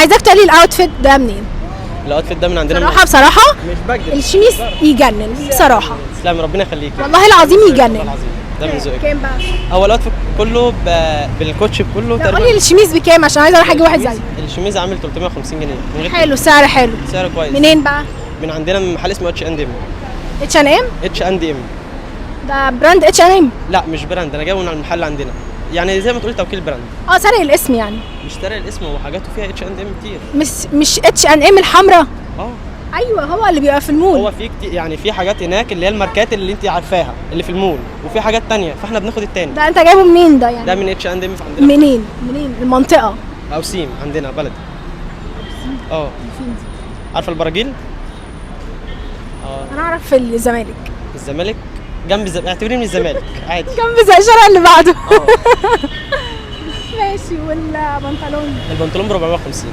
عايزاك تقولي الاوتفيت ده منين؟ الاوتفيت ده من عندنا بصراحه مش بكدب. الشميس يجنن بصراحه، تسلمي ربنا يخليك. والله العظيم والله يجنن. العظيم ده من ذوقك. كام بقى؟ هو الاوتفيت كله بالكوتش كله لا قولي الشميس بكام عشان عايزه اروح اجيب واحد زيه. الشميز عامل 350 جنيه من غير حلو، سعر حلو. سعر كويس. منين بقى؟ من عندنا من محل اسمه H&M. H&M؟ H&M ده براند H&M؟ لا مش براند، انا جايبه من المحل عندنا، يعني زي ما تقول توكيل براند. سارق الاسم يعني. مش سارق الاسم، وحاجاته فيها H&M كتير. مش H&M الحمراء؟ اه ايوه هو اللي بيبقى في المول. هو في كتير، يعني في حاجات هناك اللي هي الماركات اللي انت عارفاها اللي في المول، وفي حاجات تانية، فاحنا بناخد التاني. ده انت جايبه منين ده يعني؟ ده من H&M في عندنا. منين المنطقه؟ او سيم عندنا بلد. عارفه البراجيل؟ انا اعرف في الزمالك. الزمالك جنب اعتبريه من الزمالك عادي. جنب زي الشارع اللي بعده. ماشي. والبنطلون؟ البنطلون ب 450.